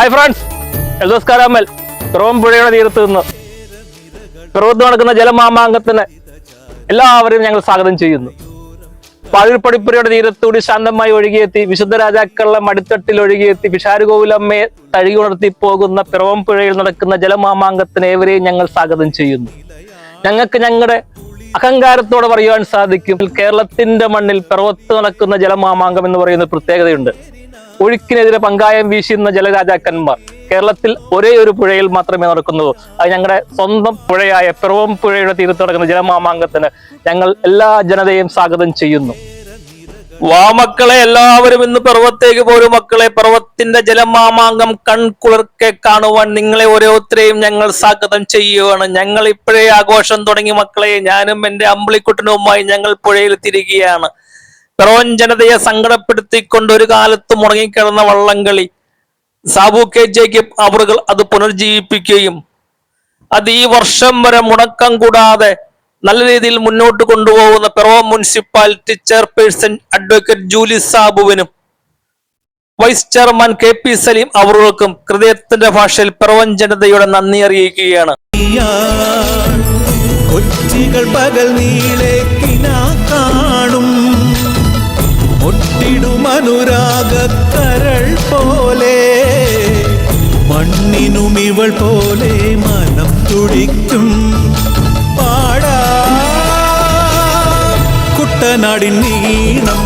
Hi friends, Eldhose Karamal Piravom പുഴയുടെ തീരത്ത് നിന്ന് പിറവത്ത് നടക്കുന്ന ജലമാമാങ്കത്തിന് എല്ലാവരെയും ഞങ്ങൾ സ്വാഗതം ചെയ്യുന്നു. പാഴൂർപ്പടിപ്പുരയുടെ തീരത്തൂടി ശാന്തമായി ഒഴുകിയെത്തി വിശുദ്ധ രാജാക്കളുടെ മടിത്തട്ടിൽ ഒഴുകിയെത്തി വിഷാരുകോവിലമ്മയെ തഴുകി ഉണർത്തി പോകുന്ന പിറവം പുഴയിൽ നടക്കുന്ന ജലമാമാങ്കത്തിന് ഏവരെയും ഞങ്ങൾ സ്വാഗതം ചെയ്യുന്നു. ഞങ്ങൾക്ക് ഞങ്ങളുടെ അഹങ്കാരത്തോടെ പറയുവാൻ സാധിക്കും, കേരളത്തിന്റെ മണ്ണിൽ പിറവത്ത് നടക്കുന്ന ജലമാമാങ്കം എന്ന് പറയുന്ന പ്രത്യേകതയുണ്ട്. ഒഴുക്കിനെതിരെ പങ്കായം വീശുന്ന ജലരാജാക്കന്മാർ കേരളത്തിൽ ഒരേ ഒരു പുഴയിൽ മാത്രമേ നടക്കുന്നുള്ളൂ. അത് ഞങ്ങളുടെ സ്വന്തം പുഴയായ പിറവം പുഴയുടെ തീരത്ത് നടക്കുന്ന ജലമാമാങ്കത്തിന് ഞങ്ങൾ എല്ലാ ജനതയും സ്വാഗതം ചെയ്യുന്നു. വാ മക്കളെ, എല്ലാവരും ഇന്ന് പിറവത്തേക്ക് പോരും മക്കളെ. പിറവത്തിന്റെ ജലമാമാങ്കം കൺകുളിർക്കെ കാണുവാൻ നിങ്ങളെ ഓരോരുത്തരെയും ഞങ്ങൾ സ്വാഗതം ചെയ്യുകയാണ്. ഞങ്ങൾ ഇപ്പോഴേ ആഘോഷം തുടങ്ങി മക്കളെ. ഞാനും എന്റെ അമ്പിളിക്കുട്ടനുമായി ഞങ്ങൾ പുഴയിൽ തിരികെയാണ്. പിറവൻ ജനതയെ സങ്കടപ്പെടുത്തിക്കൊണ്ട് ഒരു കാലത്ത് മുടങ്ങിക്കിടന്ന വള്ളംകളി സാബു കെ ജേക്കബ് അവറുകൾ അത് പുനർജീവിപ്പിക്കുകയും അത് ഈ വർഷം വരെ മുടക്കം കൂടാതെ നല്ല രീതിയിൽ മുന്നോട്ട് കൊണ്ടുപോകുന്ന Piravom municipality chairperson advocate Julie സാബുവിനും vice chairman K P Saleem അവറുകൾക്കും ഹൃദയത്തിന്റെ ഭാഷയിൽ പിറവൻ ജനതയുടെ നന്ദി അറിയിക്കുകയാണ്. കൊച്ചികൾ പകൽ നീളെ കാണും ഒട്ടിടുമനുരാഗക്കരൾ പോലെ മണ്ണിനും ഇവൾ പോലെ മനം തുടിക്കും. പാടാ കുട്ടനാടിൻ നീണം